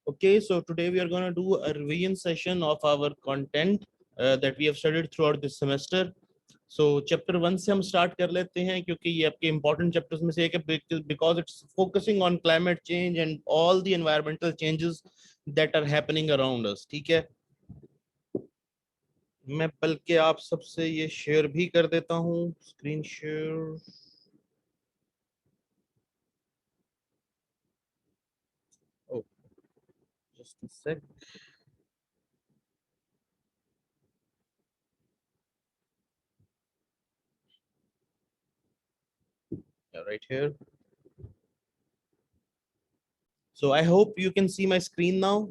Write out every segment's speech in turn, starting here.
Okay, so today we are going to do a revision session of our content that we have studied throughout this semester. So chapter 1 से हम start कर लेते हैं क्योंकि ये आपके important chapters में से एक है because it's focusing on climate change and all the environmental changes that are happening around us. ठीक है, मैं बल्कि आप सबसे ये शेयर भी कर देता हूँ, screen share. Oh, just a sec. Yeah, right here. So I hope you can see my screen now.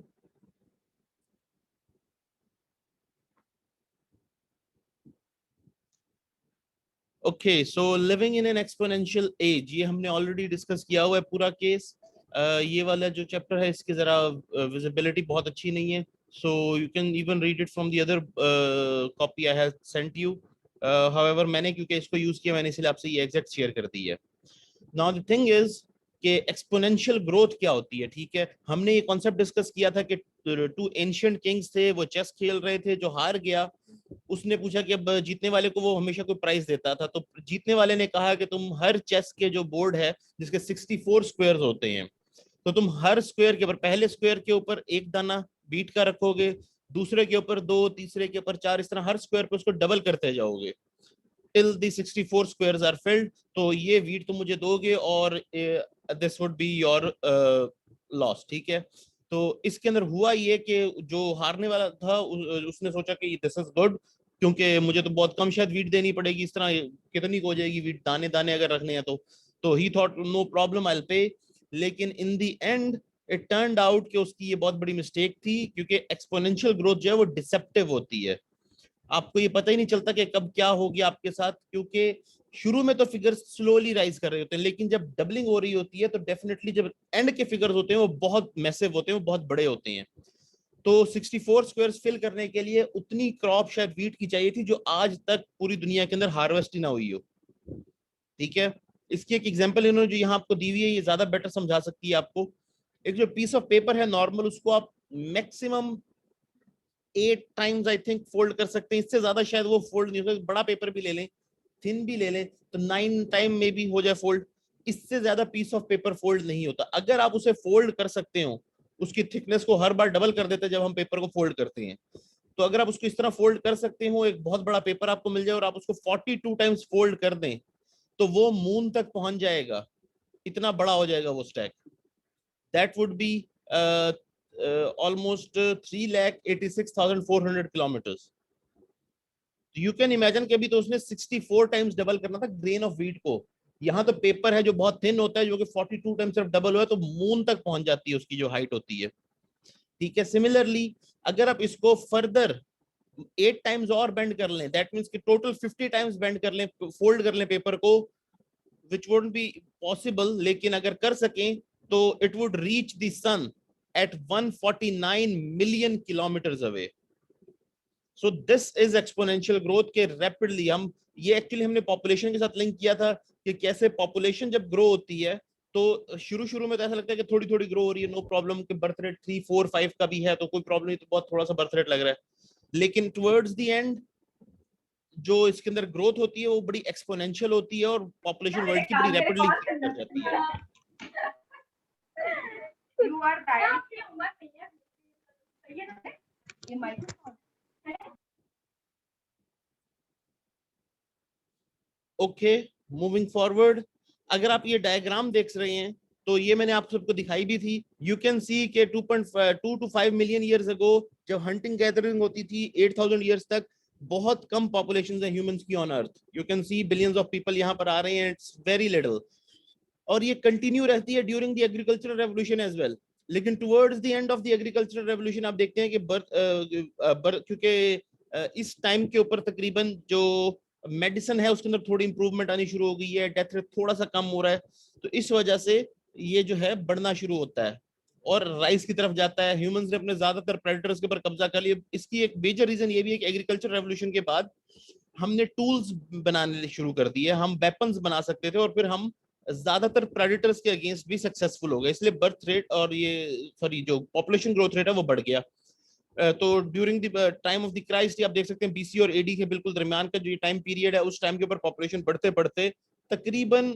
Okay, so living in an exponential age, ये हमने ऑलरेडी डिस्कस किया हुआ है पूरा केस. ये वाला जो चैप्टर है इसकी जरा विजिबिलिटी बहुत अच्छी नहीं है, so you can even read it from the other copy I have sent you. However, मैंने क्योंकि इसको यूज किया, मैंने इसलिए आपसे ये एग्जैक्ट शेयर कर दी है. Now the thing is कि एक्सपोनेंशियल ग्रोथ क्या होती है. ठीक है, हमने ये कॉन्सेप्ट डिस्कस किया था कि टू एंशिएंट किंग्स थे, वो चेस खेल रहे थे, जो हार गया उसने पूछा कि अब जीतने वाले को वो हमेशा कोई प्राइज देता था. तो जीतने वाले ने कहा कि तुम हर चेस के जो बोर्ड है जिसके 64 स्क्वायर्स होते हैं, तो तुम हर स्क्वायर के ऊपर, पहले स्क्वायर के ऊपर एक दाना बीट का रखोगे, दूसरे के ऊपर 2, तीसरे के ऊपर 4, इस तरह हर स्क्वायर पे उसको डबल करते जाओगे till the 64 squares are filled. तो ये वीट तुम मुझे दोगे और this would be your loss. ठीक है, तो इसके अंदर हुआ ये कि जो हारने वाला था उसने सोचा कि दिस इज गुड, क्योंकि मुझे तो बहुत कम शायद वीट देनी पड़ेगी, इस तरह कितनी हो जाएगी वीट, दाने दाने अगर रखने हैं तो ही thought no problem, I will pay. लेकिन in the end it turned out कि उसकी ये बहुत बड़ी मिस्टेक थी, क्योंकि एक्सपोनेंशियल ग्रोथ जो है वो डिसेप्टिव होती है. आपको ये पता ही नहीं चलता कि कब क्या हो गया आपके साथ, क्योंकि शुरू में तो फिगर्स स्लोली राइज कर रहे होते हैं, लेकिन जब डबलिंग हो रही होती है तो डेफिनेटली जब एंड के फिगर्स होते हैं वो बहुत मैसिव होते हैं, वो बहुत बड़े होते हैं. तो 64 स्क्वायर्स फिल करने के लिए उतनी क्रॉप शायद वीट की चाहिए थी जो आज तक पूरी दुनिया के अंदर हार्वेस्ट ही ना हुई हो. ठीक है, इसकी एक एग्जांपल इन्होंने जो यहाँ आपको दी हुई है ये ज्यादा बेटर समझा सकती है आपको. एक जो पीस ऑफ पेपर है नॉर्मल, उसको आप maximum 8 times I think fold कर सकते हैं, इससे ज्यादा शायद वो फोल्ड नहीं होता. बड़ा पेपर भी ले लें, थिन भी ले लें, तो 9 टाइम में भी हो जाए फोल्ड, इससे ज्यादा पीस ऑफ पेपर फोल्ड नहीं होता. अगर आप उसे फोल्ड कर सकते हो, उसकी थिकनेस को हर बार डबल कर देते हैं जब हम पेपर को फोल्ड करते हैं, तो अगर आप उसको इस तरह फोल्ड कर सकते हो, एक बहुत बड़ा पेपर आपको मिल जाए और आप उसको 42 टाइम्स फोल्ड कर दें, तो वो मून तक पहुंच जाएगा, इतना बड़ा हो जाएगा वो stack. That would be almost 3,86,400 kilometres. You can imagine कि अभी तो उसने 64 टाइम्स डबल करना था ग्रेन ऑफ व्हीट को. यहाँ तो पेपर है जो बहुत थिन होता है, जो कि 42 टाइम्स सिर्फ डबल हुआ है, तो मून तक पहुंच जाती है उसकी जो हाइट होती है. ठीक है, सिमिलरली अगर आप इसको फर्दर 8 टाइम्स और बेंड कर लें, दैट मीन्स कि टोटल 50 टाइम्स बेंड कर लें, फोल्ड कर लें पेपर को, विच वुडंट बी पॉसिबल, लेकिन अगर कर सकें तो it would reach the sun at 149 million kilometres away. So this is exponential growth के रैपिडली हम, ये एक्चुअली हमने पॉपुलेशन के साथ लिंक किया था कि कैसे पॉपुलेशन जब ग्रो होती है तो शुरू शुरू में तो ऐसा लगता है कि थोड़ी थोड़ी ग्रो हो रही है, नो प्रॉब्लम, कि बर्थ रेट 3, 4, 5 का भी है तो कोई प्रॉब्लम नहीं, तो बहुत थोड़ा सा बर्थ रेट लग रहा है. लेकिन टुवर्ड्स द एंड जो इसके अंदर ग्रोथ होती है वो बड़ी एक्सपोनेंशियल होती है और पॉपुलेशन वर्ल्ड की बड़ी रैपिडली कर जाती है. ओके, मूविंग फॉरवर्ड, अगर आप ये डायग्राम देख रहे हैं तो ये मैंने आप सबको दिखाई भी थी. यू कैन सी के 2.2 to 5 मिलियन ईयर्स अगो जब हंटिंग गैदरिंग होती थी 8,000 ईयर्स तक, बहुत कम पॉपुलेशन है ह्यूमंस की on earth. You can see billions of people यहाँ पर आ रहे हैं, इट्स वेरी लिटिल. और ये कंटिन्यू रहती है during the agricultural revolution as well. लेकिन towards the end of the agricultural revolution आप देखते हैं कि बर्थ क्योंकि इस टाइम के ऊपर तकरीबन जो मेडिसिन है उसके अंदर थोड़ी इंप्रूवमेंट आनी शुरू हो गई है, डेथ रेट थोड़ा सा कम हो रहा है, तो इस वजह से ये जो है बढ़ना शुरू होता है और राइस की तरफ जाता है. ह्यूमंस ने अपने ज्यादातर प्रेडेटर्स के ऊपर कब्जा कर लिया. इसकी एक मेजर रीजन ये भी है कि एग्रीकल्चर रेवोल्यूशन के बाद हमने टूल्स बनाने शुरू कर दिए, हम वेपन्स बना सकते थे और फिर हम ज्यादातर प्रेडिटर्स के अगेंस्ट भी सक्सेसफुल हो गए, इसलिए बर्थ रेट और ये सॉरी जो पॉपुलेशन ग्रोथ रेट है वो बढ़ गया। तो during the time of the Christ आप देख सकते हैं बीसी और एडी के बिल्कुल दरमियान का जो ये टाइम पीरियड है, उस टाइम के ऊपर पॉपुलेशन बढ़ते बढ़ते तकरीबन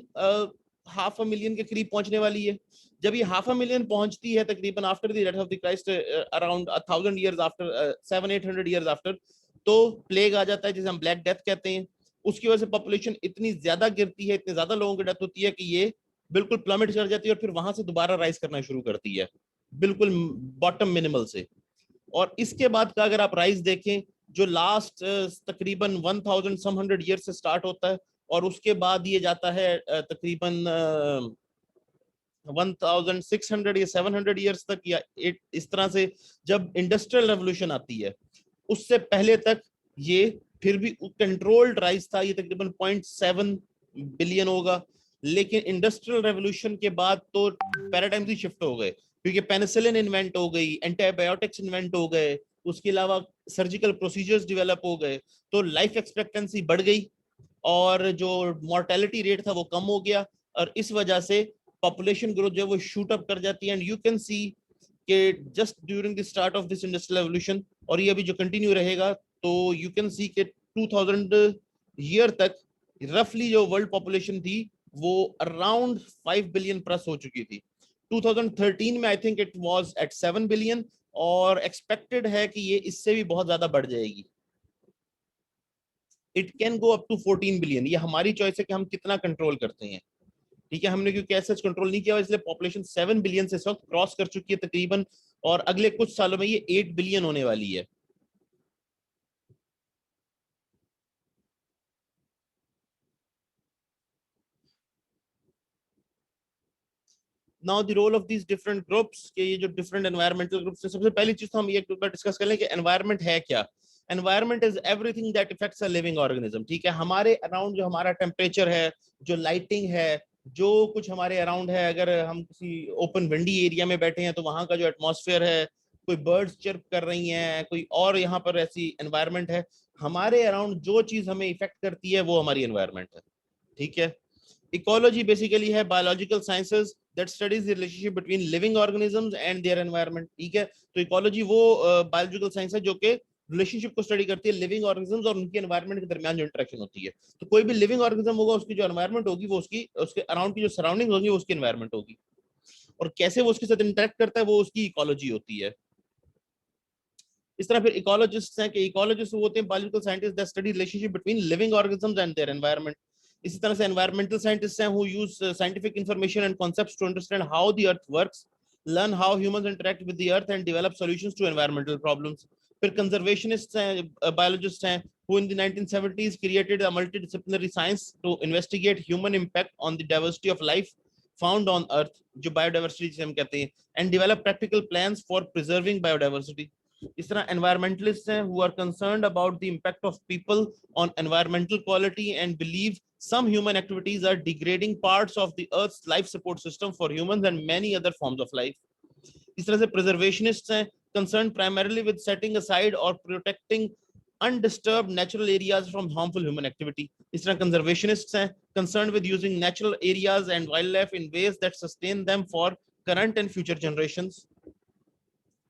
500,000 के करीब पहुंचने वाली है। जब ये 500,000 पहुंचती है तकरीबन after the death of the Christ, around 1000 years after, 700-800 years after, तो प्लेग आ जाता है जिसे हम ब्लैक डेथ कहते हैं। उसकी वजह से पॉपुलेशन इतनी ज्यादा गिरती है, इतने ज्यादा लोगों की डेथ होती है कि ये बिल्कुल प्लमेट कर जाती है और फिर वहां से दोबारा राइज करना शुरू करती है, बिल्कुल बॉटम मिनिमल से। और इसके बाद का अगर आप राइज देखें, जो लास्ट तकरीबन 1000 सम 100 ईयर से स्टार्ट होता है और उसके बाद ये जाता है तकरीबन 1600 या 700 ईयर्स तक, या इस तरह से जब इंडस्ट्रियल रेवोल्यूशन आती है उससे पहले तक ये फिर भी कंट्रोल्ड राइज था, ये तकरीबन 0.7 बिलियन होगा। लेकिन इंडस्ट्रियल रेवोल्यूशन के बाद तो पैराडाइम ही शिफ्ट हो गए, क्योंकि पेनिसिलिन इन्वेंट हो गई, एंटीबायोटिक्स इन्वेंट हो गए, उसके अलावा सर्जिकल प्रोसीजर्स डेवलप हो गए, तो लाइफ एक्सपेक्टेंसी बढ़ गई और जो मॉर्टेलिटी रेट था वो कम हो गया, और इस वजह से पॉपुलेशन ग्रोथ जो है वो शूट अप कर जाती है। एंड यू कैन सी कि just during the start of this industrial revolution, और ये अभी जो कंटिन्यू रहेगा, तो यू कैन सी कि 2000 ईयर तक रफली जो वर्ल्ड पॉपुलेशन थी वो अराउंड 5 बिलियन प्लस हो चुकी थी। 2013 में I think it was at 7 billion, और एक्सपेक्टेड है कि ये इससे भी बहुत ज्यादा बढ़ जाएगी। It can go up to 14 billion. ये हमारी चॉइस है कि हम कितना कंट्रोल करते हैं, ठीक है। हमने क्योंकि ऐसा कंट्रोल नहीं किया, इसलिए पॉपुलेशन 7 बिलियन से इस वक्त क्रॉस कर चुकी है तकरीबन, और अगले कुछ सालों में ये 8 बिलियन होने वाली है। Now the role of these different groups, के ये जो डिफरेंट एनवायरमेंटल ग्रुप्स है, सबसे पहली चीज तो हम ये डिस्कस कर लें कि एनवायरमेंट है क्या। Environment is everything that effects a living organism, ठीक है। हमारे अराउंड जो हमारा टेम्परेचर है, जो लाइटिंग है, जो कुछ हमारे अराउंड है, अगर हम किसी ओपन विंडी एरिया में बैठे हैं तो वहां का जो एटमॉस्फेयर है, कोई बर्ड्स चिर्प कर रही हैं, कोई और यहाँ पर ऐसी एनवायरमेंट है, हमारे अराउंड जो चीज हमें इफेक्ट करती है वो हमारी एनवायरमेंट है, ठीक है। इकोलॉजी बेसिकली है biological sciences that studies the relationship between living organisms and their environment, ठीक है। तो इकोलॉजी वो बायोलॉजिकल साइंस है जो कि रिलेशनशिप को स्टडी करती है लिविंग ऑर्गेनिजम्स और उनकी एनवायरनमेंट के दरमियान जो इंटरेक्शन होती है। तो कोई भी लिविंग ऑर्गेनिज्म होगा, उसकी जो एनवायरनमेंट होगी वो उसकी उसके अराउंड की जो सराउंडिंग होगी वो उसकी एनवायरनमेंट होगी, और कैसे वो उसके साथ इंटरेक्ट करता है वो उसकी इकोलॉजी होती है। इस तरह फिर इकोलॉजिस्ट हैं कि इकोलॉजिस्ट होते हैं biological scientist that study relationship between living organisms and their environment. इसी तरह से एनवायरमेंटल साइंटिस्ट हैं who use scientific information and concepts to understand how the earth works, learn how humans interact with the earth and develop solutions to environmental problems. फिर conservationists हैं, biologists हैं who in the 1970s created a multidisciplinary science to investigate human impact on the diversity of life found on earth, जो biodiversity जिसे हम कहते हैं, and develop practical plans for preserving biodiversity. इस तरह environmentalists हैं who are concerned about the impact of people on environmental quality and believe some human activities are degrading parts of the earth's life support system for humans and many other forms of life. इस तरह से preservationists हैं concerned primarily with setting aside or protecting undisturbed natural areas from harmful human activity. इस तरह conservationists हैं concerned with using natural areas and wildlife in ways that sustain them for current and future generations.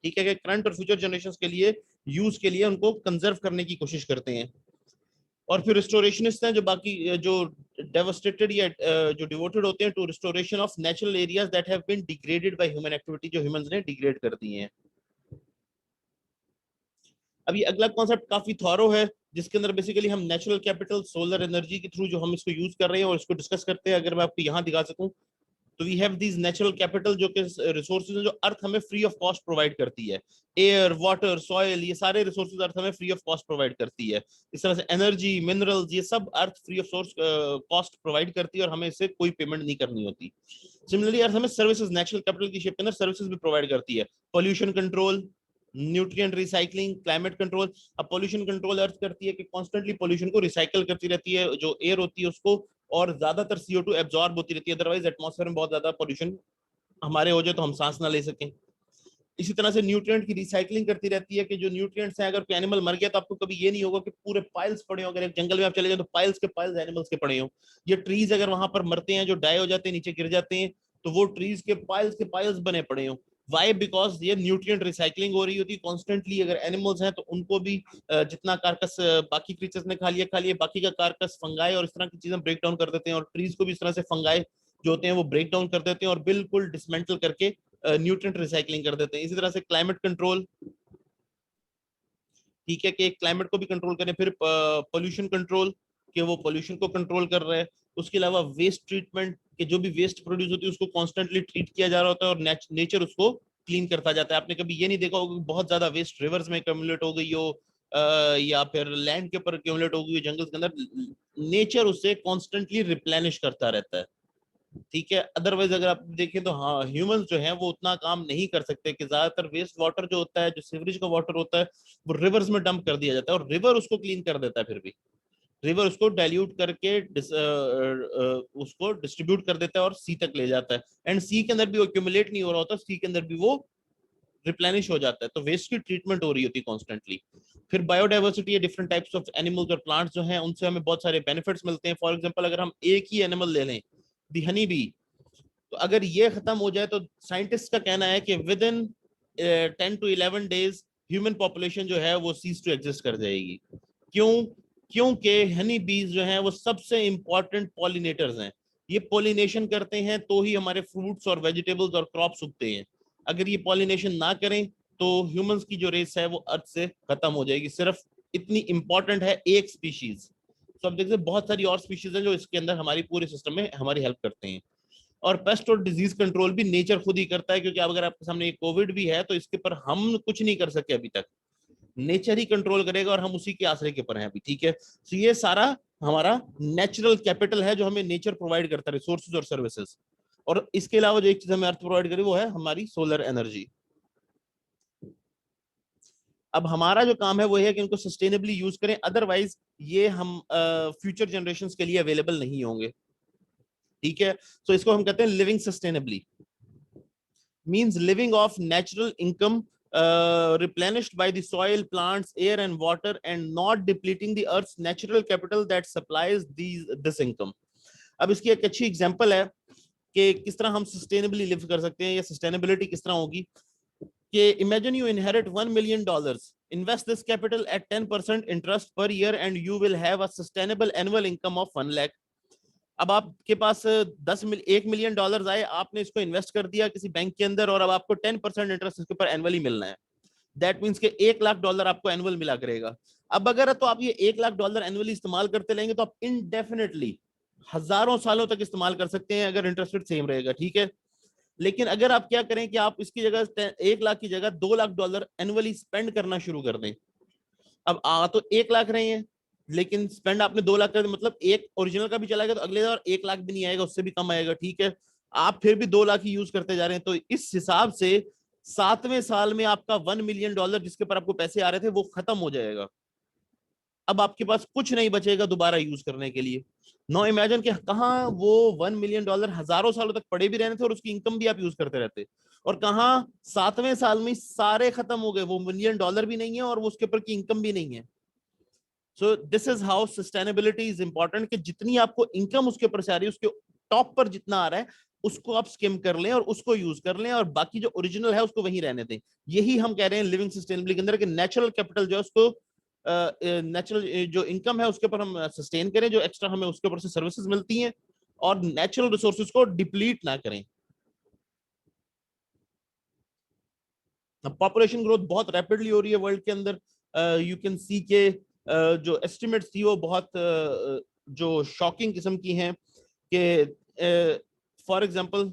ठीक है, कि current और future generations के लिए use के लिए उनको कंजर्व करने की कोशिश करते हैं। और फिर रिस्टोरेशनिस्ट हैं जो बाकी जो डेवास्टेटेड या जो डिवोटेड होते हैं to restoration of natural areas that have been degraded by human activity, जो ह्यूमंस ने डिग्रेड कर दिए हैं। अब ये अगला कॉन्सेप्ट काफी थॉरो है, जिसके अंदर बेसिकली हम नेचुरल कैपिटल सोलर एनर्जी के थ्रू जो हम इसको यूज कर रहे हैं और इसको डिस्कस करते हैं। अगर मैं आपको यहाँ दिखा सकूं तो we have these natural capital जो कि रिसोर्सेज हैं जो अर्थ हमें फ्री ऑफ कॉस्ट प्रोवाइड करती है। एयर, वाटर, सॉइल, ये सारे रिसोर्सेज अर्थ हमें फ्री ऑफ कॉस्ट प्रोवाइड करती है। इस तरह से एनर्जी, मिनरल्स, ये सब earth free of source cost provide करती है और हमें इससे कोई पेमेंट नहीं करनी होती। सिमिलरली अर्थ हमें सर्विसेज नेचुरल कैपिटल की शेप के अंदर सर्विसेज भी प्रोवाइड करती है। Pollution control, nutrient recycling, climate control. अब पॉल्यूशन कंट्रोल अर्थ करती है कि कॉन्स्टेंटली पॉल्यूशन को रिसाइकल करती रहती है, जो एयर होती है उसको, और ज्यादातर CO2 एब्जॉर्ब होती रहती है, अदरवाइज एटमॉस्फेयर में बहुत ज्यादा पॉल्यूशन हमारे हो जाए तो हम सांस ना ले सकें। इसी तरह से न्यूट्रिएंट की रिसाइकलिंग करती रहती है कि जो न्यूट्रिएंट्स हैं, अगर कोई एनिमल मर गया तो आपको कभी ये नहीं होगा कि पूरे पाइल्स पड़े हो, अगर एक जंगल में आप चले जाए तो पाइल्स के पाइल्स एनिमल्स के पड़े हो। ये ट्रीज अगर वहां पर मरते हैं, जो डाई हो जाते हैं, नीचे गिर जाते हैं, तो वो ट्रीज के पाइल्स बने पड़े हो। वाई? बिकॉज ये न्यूट्रिएंट रिसाइकलिंग हो रही होती है कॉन्स्टेंटली। अगर एनिमल्स हैं तो उनको भी जितना कारकस बाकी क्रीचर्स ने खा लिया, बाकी का कारकस फंगाई और इस तरह की चीजें ब्रेक डाउन कर देते हैं, और ट्रीज को भी इस तरह से फंगाई जो होते हैं वो ब्रेक डाउन कर देते हैं और बिल्कुल डिसमेंटल करके न्यूट्रिएंट रिसाइकलिंग कर देते हैं। इसी तरह से क्लाइमेट कंट्रोल, ठीक है, कि क्लाइमेट को भी कंट्रोल करें। फिर पोल्यूशन कंट्रोल, कि वो पोल्यूशन को कंट्रोल कर रहे हैं। उसके अलावा वेस्ट ट्रीटमेंट, कि जो भी वेस्ट प्रोड्यूस होती है उसको कॉन्स्टेंटली ट्रीट किया जा रहा होता है और नेचर उसको क्लीन करता जाता है। आपने कभी ये नहीं देखा होगा कि बहुत ज्यादा वेस्ट रिवर्स में एक्यूमुलेट हो गई हो या फिर लैंड के ऊपर एक्यूमुलेट हो गई हो, जंगल के अंदर। नेचर उससे कॉन्स्टेंटली रिप्लेनिश करता रहता है, ठीक है। अदरवाइज अगर आप देखें तो हाँ, ह्यूमंस जो हैं वो उतना काम नहीं कर सकते कि ज्यादातर वेस्ट वाटर जो होता है, जो सीवरेज का वाटर होता है, वो रिवर्स में डंप कर दिया जाता है और रिवर उसको क्लीन कर देता है। फिर भी रिवर उसको डाइल्यूट करके उसको डिस्ट्रीब्यूट कर देता है और सी तक ले जाता है, एंड सी के अंदर भी वो एक्यूमुलेट नहीं हो रहा होता, सी के अंदर भी वो रिप्लेनिश हो जाता है। तो वेस्ट की ट्रीटमेंट हो रही होती है कॉन्स्टेंटली। फिर बायोडाइवर्सिटी है, डिफरेंट टाइप्स ऑफ एनिमल्स और प्लांट्स जो हैं उनसे हमें बहुत सारे बेनिफिट्स मिलते हैं। फॉर एग्जांपल अगर हम एक ही एनिमल ले लें, दी हनी बी, तो अगर ये खत्म हो जाए तो साइंटिस्ट का कहना है कि with in 10 to 11 days human population जो है वो सीज टू एग्जिस्ट कर जाएगी। क्यों? क्योंकि हनी बीज जो हैं वो सबसे इंपॉर्टेंट पॉलिनेटर्स हैं। ये पॉलिनेशन करते हैं तो ही हमारे फ्रूट्स और वेजिटेबल्स और क्रॉप्स उगते हैं। अगर ये पॉलिनेशन ना करें तो ह्यूमंस की जो रेस है वो अर्थ से खत्म हो जाएगी। सिर्फ इतनी इंपॉर्टेंट है एक स्पीशीज। तो अब देखते हैं बहुत सारी और स्पीशीज हैं जो इसके अंदर हमारी पूरे सिस्टम में हमारी हेल्प करते हैं। और पेस्ट और डिजीज कंट्रोल भी नेचर खुद ही करता है, क्योंकि अब अगर आपके सामने कोविड भी है तो इसके पर हम कुछ नहीं कर सके अभी तक। नेचर ही कंट्रोल करेगा और हम उसी के आश्रय के पर हैं अभी, ठीक है। तो ये सारा हमारा नेचुरल कैपिटल है जो हमें नेचर प्रोवाइड करता है, रिसोर्सेज और सर्विसेज। और इसके अलावा जो एक चीज हमें अर्थ प्रोवाइड करे वो है हमारी सोलर एनर्जी। अब हमारा जो काम है वो है कि इनको सस्टेनेबली यूज करें, अदरवाइज ये हम फ्यूचर जनरेशंस के लिए अवेलेबल नहीं होंगे, ठीक है। तो इसको हम कहते हैं living sustainably, means living off natural income replenished by the soil, plants, air and water, and not depleting the earth's natural capital that supplies this income. अब इसकी एक अच्छी एग्जांपल है कि किस तरह हम सस्टेनेबली लिव कर सकते हैं या सस्टेनेबिलिटी किस तरह होगी। कि imagine you inherit $1 million, invest this capital at 10% interest per year and you will have a sustainable annual income of 1 lakh. अब आपके पास 1 मिलियन डॉलर आए, आपने इसको इन्वेस्ट कर दिया किसी बैंक के अंदर और अब आपको 10% इंटरेस्ट इसके ऊपर एनुअली मिलना है। दैट मीन्स कि $1 लाख आपको एनुअल मिला करेगा। अब अगर तो आप ये $1 लाख एनुअली इस्तेमाल करते रहेंगे तो आप इनडेफिनेटली हजारों सालों तक इस्तेमाल कर सकते हैं अगर इंटरेस्ट रेट सेम रहेगा, ठीक है। लेकिन अगर आप क्या करें कि आप इसकी जगह 1 लाख की जगह $2 लाख एनुअली स्पेंड करना शुरू कर दें। अब आ तो 1 लाख रहे हैं लेकिन स्पेंड आपने 2 लाख कर, मतलब एक ओरिजिनल का भी चला गया तो अगले बार 1 लाख भी नहीं आएगा, उससे भी कम आएगा, ठीक है। आप फिर भी 2 लाख ही यूज करते जा रहे हैं, तो इस हिसाब से 7वें साल में आपका $1 मिलियन जिसके पर आपको पैसे आ रहे थे वो खत्म हो जाएगा। अब आपके पास कुछ नहीं बचेगा दोबारा यूज करने के लिए। नो इमेजिन कि कहाँ वो $1 मिलियन हजारों सालों तक पड़े भी रहने थे और उसकी इनकम भी आप यूज करते रहते, और कहाँ 7वें साल में सारे खत्म हो गए, वो $1 मिलियन भी नहीं है और वो उसके ऊपर की इनकम भी नहीं है। सो this is how sustainability is important, कि जितनी आपको इनकम उसके ऊपर से आ रही है उसके टॉप पर जितना आ रहा है उसको आप स्किम कर लें और उसको यूज कर लें और बाकी जो ओरिजिनल है उसको वहीं रहने दें। यही हम कह रहे हैं लिविंग सस्टेनेबली के अंदर, कि नेचुरल कैपिटल जो है उसको नेचुरल जो इनकम है उसके ऊपर हम सस्टेन करें, जो एक्स्ट्रा हमें उसके ऊपर से सर्विसेज मिलती हैं, और नेचुरल रिसोर्सेज को डिप्लीट ना करें। पॉपुलेशन ग्रोथ बहुत रैपिडली हो रही है वर्ल्ड के अंदर। यू कैन सी के जो एस्टिमेट्स थी वो बहुत जो शॉकिंग किस्म की हैं कि for example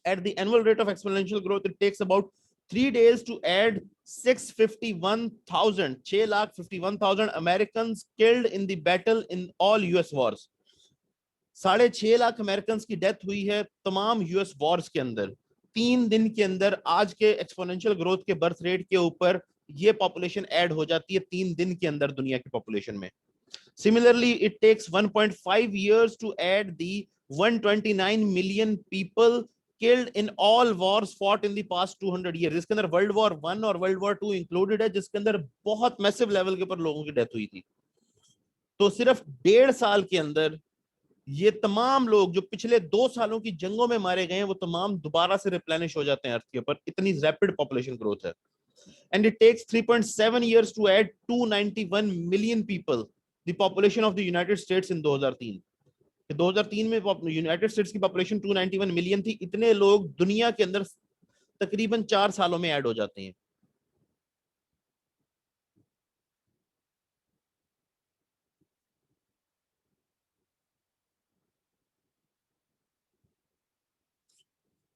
at the annual rate of exponential growth it takes about 3 days to add 651,000 Americans killed in the battle in all US wars. 6.5 lakh American की डेथ हुई है तमाम यूएस वॉर्स के अंदर 3 दिन के अंदर। आज के एक्सपोनेंशियल ग्रोथ के बर्थ रेट के ऊपर ये पॉपुलेशन ऐड हो जाती है 3 दिन के अंदर दुनिया की पॉपुलेशन में। Similarly, it takes 1.5 years to add the 129 million people killed in all wars fought in the past 200 years, जिसके अंदर वर्ल्ड वॉर 1 और वर्ल्ड वॉर 2 इंक्लूडेड है, जिसके अंदर बहुत मैसिव लेवल के ऊपर लोगों की डेथ हुई थी। तो सिर्फ 1.5 साल के अंदर ये तमाम लोग जो पिछले 2 सालों की जंगों में मारे गए हैं, वो तमाम दोबारा से रिप्लेनिश हो जाते हैं अर्थ के ऊपर, इतनी रैपिड पॉपुलेशन ग्रोथ है। And it takes 3.7 years to add 291 million people the population of the United States in 2003। 2003 में यूनाइटेड स्टेट्स की पॉपुलेशन 291 मिलियन थी। इतने लोग दुनिया के अंदर तकरीबन 4 सालों में ऐड हो जाते हैं।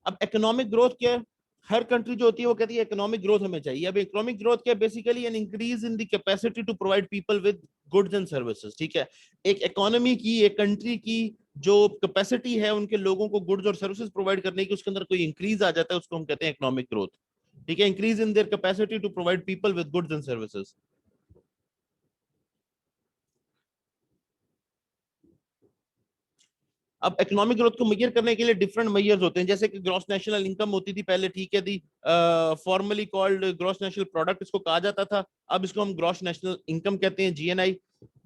अब इकोनॉमिक ग्रोथ क्या है? हर कंट्री जो होती है वो कहती है इकोनॉमिक ग्रोथ हमें चाहिए। अब इकोनॉमिक ग्रोथ क्या है? Basically an increase in the capacity to provide people with goods and services. ठीक है, एक इकोनॉमी की, एक कंट्री की जो कैपेसिटी है उनके लोगों को गुड्स और सर्विसेज प्रोवाइड करने की, उसके अंदर कोई इंक्रीज आ जाता है, उसको हम कहते हैं इकोनॉमिक ग्रोथ। ठीक है, increase in their capacity to provide people with goods and services. अब इकोनॉमिक ग्रोथ को मेजर करने के लिए डिफरेंट मेजर्स होते हैं, जैसे कि ग्रॉस नेशनल इनकम होती थी पहले, ठीक है, the formerly called gross national product इसको कहा जाता था। अब इसको हम ग्रॉस नेशनल इनकम कहते हैं, GNI.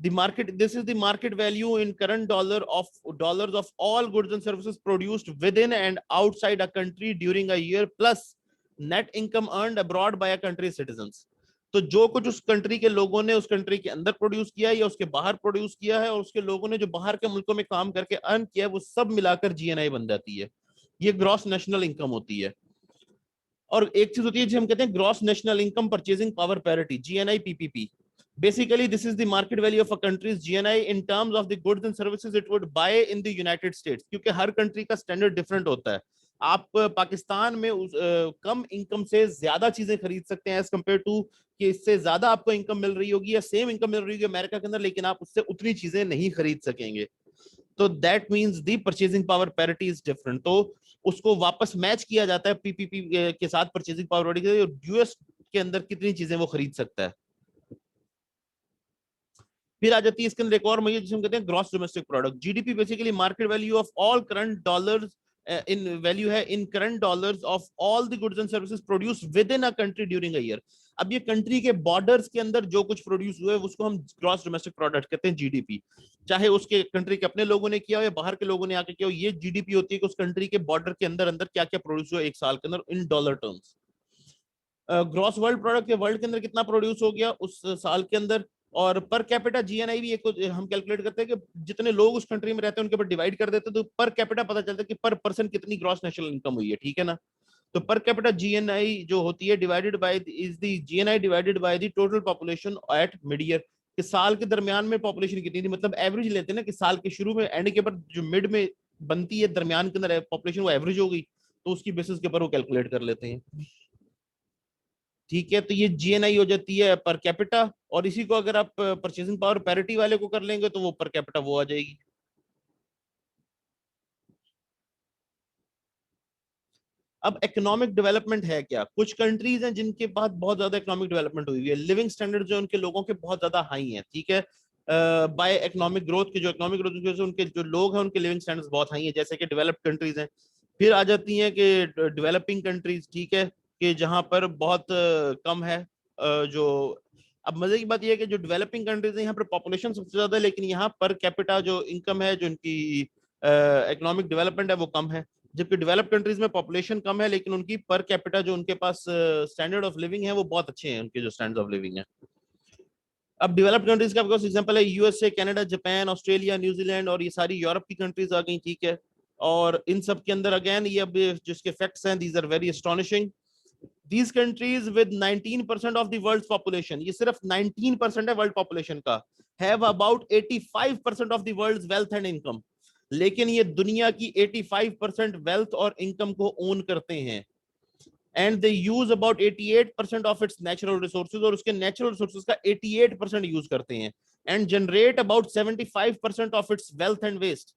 The market, this is the market value in current dollars of all goods and services produced within and outside a country during a year, plus net income earned abroad by a country citizens. तो जो कुछ उस country के लोगों ने उस country के अंदर प्रोड्यूस किया है या उसके बाहर प्रोड्यूस किया है, और उसके लोगों ने जो बाहर के मुल्कों में काम करके अर्न किया है, वो सब मिलाकर जीएनआई बन जाती है। ये ग्रॉस नेशनल इनकम होती है। और एक चीज होती है जिसे हम कहते हैं gross national income purchasing power parity, GNI PPP. Basically this is the market value of a countries GNI in terms of the goods and services it would buy in the United states. क्योंकि हर country का standard different होता है। आप पाकिस्तान में कम income से ज्यादा चीजें खरीद सकते हैं एज कम्पेयर टू कि इससे ज्यादा आपको इनकम मिल रही होगी या सेम इनकम मिल रही होगी अमेरिका के अंदर, लेकिन आप उससे उतनी चीजें नहीं खरीद सकेंगे। तो that means the purchasing power parity is different. तो उसको वापस मैच किया जाता है पीपीपी के साथ, परचेजिंग पावर पैरिटी, यूएस के अंदर कितनी चीजें वो खरीद सकता है। फिर आ जाती है इसके अंदर एक और मेजर जिसे हम कहते हैं gross domestic product, GDP. Basically market value of all current dollars in value है in current dollars of all the goods and services produce within a country during a year. अब ये country के borders के अंदर जो कुछ produce हुआ है उसको हम ग्रॉस डोमेस्टिक प्रोडक्ट कहते हैं, जीडीपी। चाहे उसके कंट्री के अपने लोगों ने किया हो या बाहर के लोगों ने आके किया हो, ये जीडीपी होती है कि उस कंट्री के बॉर्डर के अंदर अंदर क्या क्या प्रोड्यूस हुआ एक साल के अंदर in dollar terms. Gross world product के वर्ल्ड के अंदर कितना प्रोड्यूस हो गया उस साल के अंदर। और पर कैपिटा जीएनआई भी एक हम कैलकुलेट करते हैं कि जितने लोग उस कंट्री में रहते हैं उनके ऊपर डिवाइड कर देते हैं, तो पर कैपिटा पता चलता है कि पर पर्सन कितनी ग्रॉस नेशनल इनकम हुई है। ठीक है ना? तो पर कैपिटा जीएनआई जो होती है divided by is the GNI divided by the total population at mid year, कि साल के दरमियान में पॉपुलेशन कितनी थी। मतलब एवरेज लेते हैं ना, कि साल के शुरू में एंड के ऊपर जो मिड में बनती है, दरमियान के अंदर पॉपुलेशन वो एवरेज हो गई, तो उसकी बेसिस के ऊपर वो कैलकुलेट कर लेते हैं। ठीक है, तो ये जीएनआई हो जाती है पर कैपिटा। और इसी को अगर आप परचेसिंग पावर पैरिटी वाले को कर लेंगे तो वो पर कैपिटा वो आ जाएगी। अब इकोनॉमिक डेवलपमेंट है क्या? कुछ कंट्रीज हैं जिनके पास बहुत ज्यादा इकोनॉमिक डेवलपमेंट हुई है, लिविंग स्टैंडर्ड जो उनके लोगों के बहुत ज्यादा हाई हैं। ठीक है, बाय इकोनॉमिक ग्रोथ के, जो इकोनॉमिक ग्रोथ की वजह से उनके जो लोग हैं उनके लिविंग स्टैंडर्ड्स बहुत हाई हैं, जैसे कि डेवलप्ड कंट्रीज हैं। फिर आ जाती हैं कि डेवलपिंग कंट्रीज। ठीक है, कि जहां पर बहुत कम है जो। अब मजे की बात यह है कि जो डेवलपिंग कंट्रीज है यहाँ पर पॉपुलेशन सबसे ज्यादा है, लेकिन यहाँ पर कैपिटा जो इनकम है, जो इनकी इकोनॉमिक डेवलपमेंट है, वो कम है। जबकि डेवलप कंट्रीज में पॉपुलेशन कम है लेकिन उनकी पर कैपिटा जो उनके पास स्टैंडर्ड ऑफ लिविंग है वो बहुत अच्छे हैं, उनके जो स्टैंडर्ड ऑफ लिविंग है। अब डेवलप्ड कंट्रीज का एग्जांपल है USA, Canada, Japan, Australia, New Zealand, और ये सारी यूरोप की कंट्रीज आ गई। ठीक है, और इन सब के अंदर अगेन ये अब जिसके फैक्ट्स हैं, these are very astonishing. These countries with 19% of the world's population, ये सिर्फ 19% है वर्ल्ड पॉपुलेशन का, have about 85% of the world's wealth and income। लेकिन ये दुनिया की 85% वेल्थ और इनकम को ओन करते हैं। And they use about 88% of its natural resources, और उसके नेचुरल रिसोर्सेज का 88% यूज करते हैं। And generate about 75% of its wealth and waste.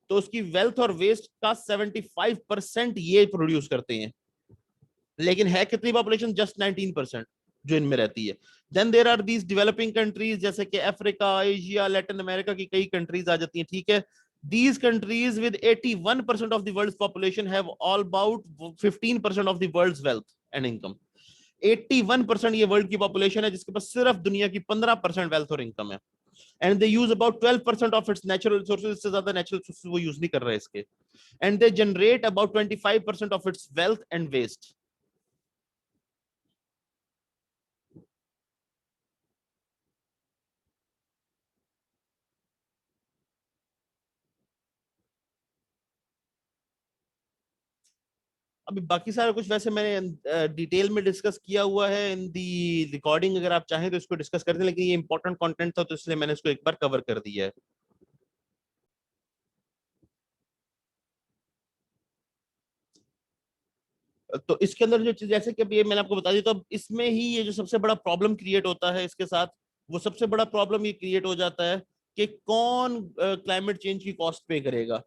तो उसकी वेल्थ और वेस्ट का 75% ये प्रोड्यूस करते हैं। लेकिन है कितनी पॉपुलेशन? जस्ट 19% जो इनमें रहती है। Then there are these developing countries, जैसे कि अफ्रीका, एशिया, लैटिन अमेरिका की कई कंट्रीज आ जाती हैं। ठीक है, These countries with 81% of the world's population have all about 15% of the world's wealth and income. 81% ये वर्ल्ड की पॉपुलेशन है जिसके पास सिर्फ दुनिया की 15% वेल्थ और इनकम है. And they use about 12% of its natural resources. इससे ज्यादा नेचुरल रिसोर्सेज वो यूज नहीं कर रहे इसके. And they generate about 25% of its wealth and waste. अभी बाकी सारा कुछ वैसे मैंने डिटेल में डिस्कस किया हुआ है इन दी रिकॉर्डिंग. अगर आप चाहें तो इसको डिस्कस करते हैं, लेकिन ये इंपॉर्टेंट कंटेंट था तो इसलिए मैंने इसको एक बार कवर कर दिया है. तो इसके अंदर जो चीज जैसे कि अब ये मैंने आपको बता दी, तो अब इसमें ही ये जो सबसे बड़ा प्रॉब्लम क्रिएट होता है इसके साथ, वो सबसे बड़ा प्रॉब्लम ये क्रिएट हो जाता है कि कौन क्लाइमेट चेंज की कॉस्ट पे करेगा.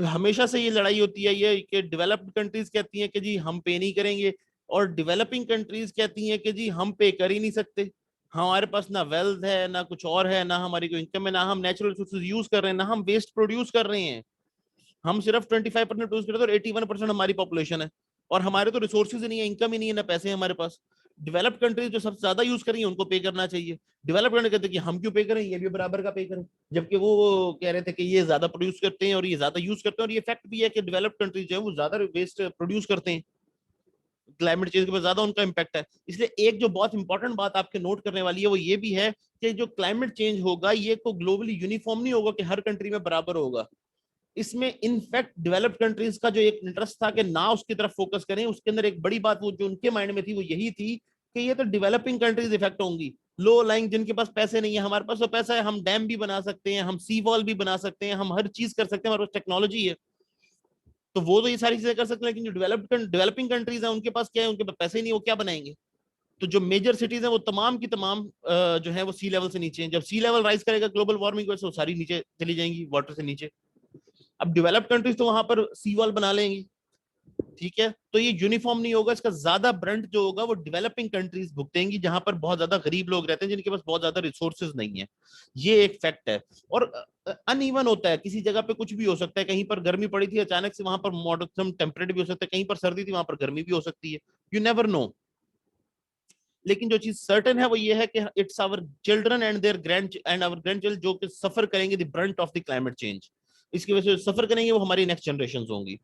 हमेशा से ये लड़ाई होती है ये कि डेवलप्ड कंट्रीज कहती हैं कि जी हम पे नहीं करेंगे, और डेवलपिंग कंट्रीज कहती हैं कि जी हम पे कर ही नहीं सकते. हमारे पास ना वेल्थ है, ना कुछ और है, ना हमारी कोई इनकम है, ना हम नेचुरल रिसोर्सेज यूज कर रहे हैं, ना हम वेस्ट प्रोड्यूस कर रहे हैं. हम सिर्फ 25% यूज करते हैं और 81% हमारी पॉपुलेशन है. और हमारे तो रिसोर्सेज ही नहीं है, इनकम ही नहीं है, ना पैसे हैं हमारे पास. डेवलप्ड कंट्रीज जो सबसे ज्यादा यूज करेंगे उनको पे करना चाहिए. डेवलप कंट्री कहते हैं कि हम क्यों पे करें, ये भी बराबर का पे करें. जबकि वो कह रहे थे कि ये ज्यादा प्रोड्यूस करते हैं और ये ज्यादा यूज करते हैं, और ये फैक्ट भी है कि डेवलप्ड कंट्रीज जो है वो ज्यादा वेस्ट प्रोड्यूस करते हैं. क्लाइमेट चेंज के ऊपर ज्यादा उनका इम्पैक्ट है. इसलिए एक जो बहुत इंपॉर्टेंट बात आपके नोट करने वाली है वो ये भी है कि जो क्लाइमेट चेंज होगा ये को ग्लोबली यूनिफॉर्म नहीं होगा कि हर कंट्री में बराबर होगा. इसमें इनफैक्ट डेवलप्ड कंट्रीज का जो एक इंटरेस्ट था कि ना उसकी तरफ फोकस करें, उसके अंदर एक बड़ी बात वो जो उनके माइंड में थी वो यही थी कि ये तो डेवलपिंग कंट्रीज इफेक्ट होंगी. लो लाइंग जिनके पास पैसे नहीं है, हमारे पास तो पैसा है, हम डैम भी बना सकते हैं, हम सी वॉल भी बना सकते हैं, हम हर चीज कर सकते हैं, हमारे पास टेक्नोलॉजी है. तो वो तो ये सारी चीजें कर सकते हैं, लेकिन जो डेवलपिंग कंट्रीज है उनके पास क्या है, उनके पास पैसे ही नहीं, वो क्या बनाएंगे. तो जो मेजर सिटीज है वो तमाम की तमाम जो है वो सी लेवल से नीचे हैं. जब सी लेवल राइज करेगा ग्लोबल वार्मिंग की वजह से वो सारी नीचे चली जाएंगी, वाटर से नीचे. अब डेवलप्ड कंट्रीज तो वहां पर सी वॉल बना लेंगी, ठीक है. तो ये यूनिफॉर्म नहीं होगा, इसका ज्यादा ब्रंट जो होगा वो डेवलपिंग कंट्रीज भुगतेंगी, जहां पर बहुत ज्यादा गरीब लोग रहते हैं जिनके पास बहुत ज्यादा रिसोर्सेज नहीं है. ये एक फैक्ट है. और अनइवन होता है, किसी जगह पे कुछ भी हो सकता है. कहीं पर गर्मी पड़ी थी अचानक से, वहां पर मॉडर्न टेम्परेट भी हो सकता है. कहीं पर सर्दी थी, वहां पर गर्मी भी हो सकती है. You never know. लेकिन जो चीज सर्टेन है वो ये है कि it's our children and their grand and our grandchildren जो कि सफर करेंगे the brunt of the climate change. इसकी वजह से सफर करेंगे वो हमारी नेक्स्ट जनरेशन होंगी.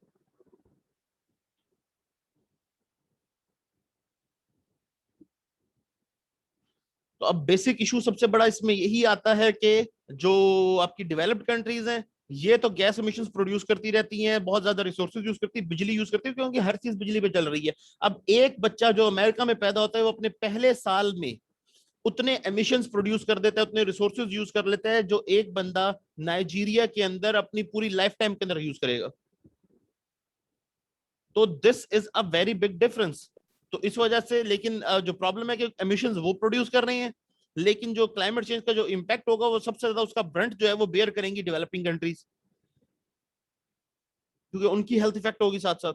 तो अब बेसिक इशू सबसे बड़ा इसमें यही आता है कि जो आपकी डेवलप्ड कंट्रीज हैं ये तो गैस एमिशंस प्रोड्यूस करती रहती हैं, बहुत ज्यादा रिसोर्सेज यूज करती है, बिजली यूज करती है, क्योंकि हर चीज बिजली पे चल रही है. अब एक बच्चा जो अमेरिका में पैदा होता है वो अपने पहले साल में उतने एमिशंस प्रोड्यूस कर देता है, उतने रिसोर्सेज यूज कर लेता है जो एक बंदा नाइजीरिया के अंदर अपनी पूरी लाइफ टाइम के अंदर यूज करेगा. तो this is a very big difference. तो इस वजह से लेकिन जो प्रॉब्लम है कि एमिशंस वो प्रोड्यूस कर रहे हैं, लेकिन जो क्लाइमेट चेंज का जो इम्पैक्ट होगा वो सबसे ज्यादा उसका ब्रंट जो है वो बेयर करेंगी डेवलपिंग कंट्रीज, क्योंकि उनकी हेल्थ इफेक्ट होगी साथ साथ.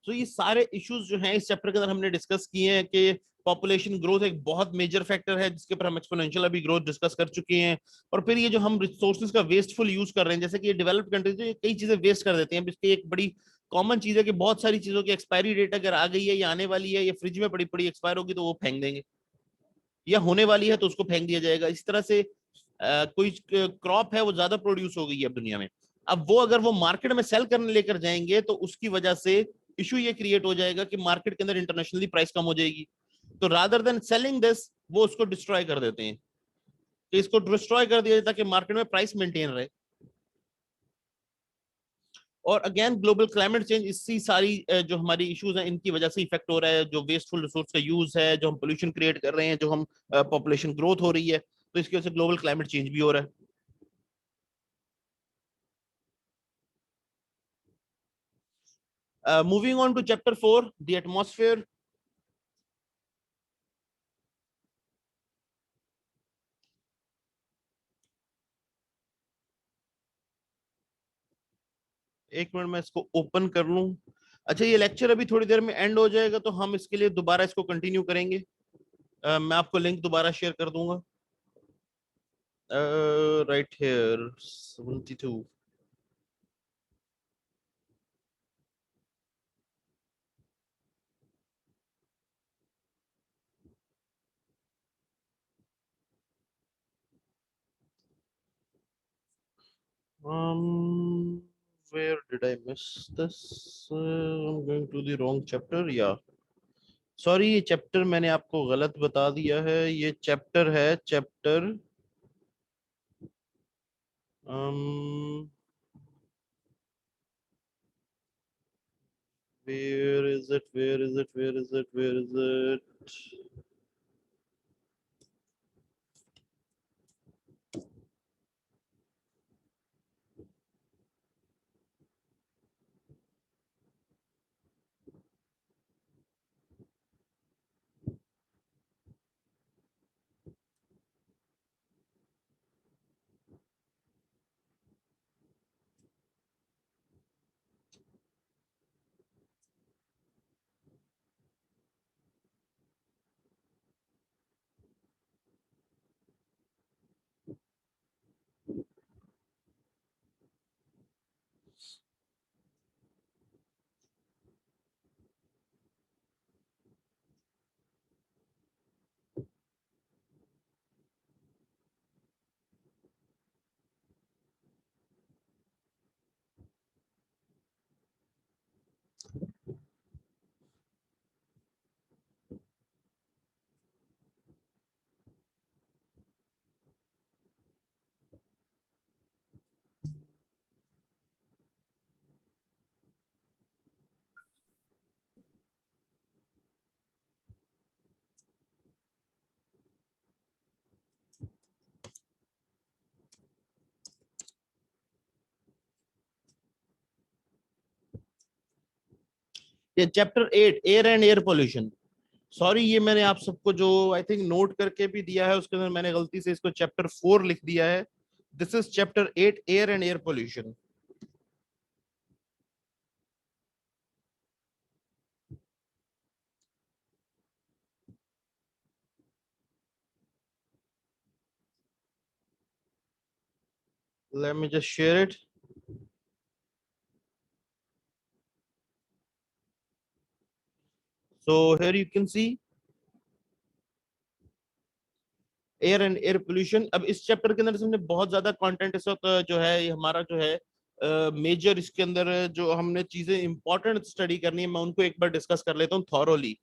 तो ये सारे इश्यूज जो हैं इस चैप्टर के अंदर हमने डिस्कस किए हैं कि पॉपुलेशन ग्रोथ एक बहुत मेजर फैक्टर है जिसके ऊपर हम एक्सपोनेंशियल अभी ग्रोथ डिस्कस कर चुके हैं. और फिर ये जो हम रिसोर्सेज का वेस्टफुल यूज कर रहे हैं, जैसे कि ये डेवलप्ड कंट्रीज जो कई चीजें वेस्ट कर देते हैं. इसकी एक बड़ी कॉमन चीज है कि बहुत सारी चीजों की एक्सपायरी डेट अगर आ गई है या आने वाली है या फ्रिज में पड़ी पड़ी एक्सपायर होगी तो वो फेंक देंगे, या होने वाली है तो उसको फेंक दिया जाएगा. इस तरह से कोई क्रॉप है वो ज्यादा प्रोड्यूस हो गई है अब दुनिया में. अब वो अगर वो मार्केट में सेल करने लेकर जाएंगे तो उसकी वजह से इशू ये क्रिएट हो जाएगा कि मार्केट के अंदर इंटरनेशनली प्राइस कम हो जाएगी. तो रादर देन सेलिंग दिस वो उसको डिस्ट्रॉय कर देते हैं, कि इसको डिस्ट्रॉय कर दिया जाए ताकि मार्केट में प्राइस मेंटेन रहे. और अगेन ग्लोबल क्लाइमेट चेंज इसी सारी जो हमारी इश्यूज हैं इनकी वजह से इफेक्ट हो रहा है. जो वेस्टफुल रिसोर्स का यूज है, जो हम पोल्यूशन क्रिएट कर रहे हैं, जो हम पॉपुलेशन ग्रोथ हो रही है, तो इसकी वजह से ग्लोबल क्लाइमेट चेंज भी हो रहा है. Moving on to chapter 4 the atmosphere. एक मिनट मैं इसको ओपन कर लूं. अच्छा, ये लेक्चर अभी थोड़ी देर में एंड हो जाएगा, तो हम इसके लिए दोबारा इसको कंटिन्यू करेंगे। मैं आपको लिंक दोबारा शेयर कर दूंगा। Right here 72। where did I miss this? I'm going to the wrong chapter. Yeah, sorry, ये चैप्टर मैंने आपको गलत बता दिया है। ये चैप्टर है chapter um where is it, where is it, where is it, where is it? ये chapter 8, air and air pollution. Sorry, ये मैंने आप सबको जो आई थिंक नोट करके भी दिया है, उसके अंदर मैंने गलती से इसको चैप्टर 4 लिख दिया है। This is chapter 8, air and air pollution. Let me just share it. So here you can see air and air pollution. अब इस चैप्टर के अंदर हमने बहुत ज्यादा कंटेंट इस वक्त जो है, ये हमारा जो है मेजर इसके अंदर जो हमने चीजें इंपॉर्टेंट स्टडी करनी है, मैं उनको एक बार डिस्कस कर लेता हूँ थॉरोली।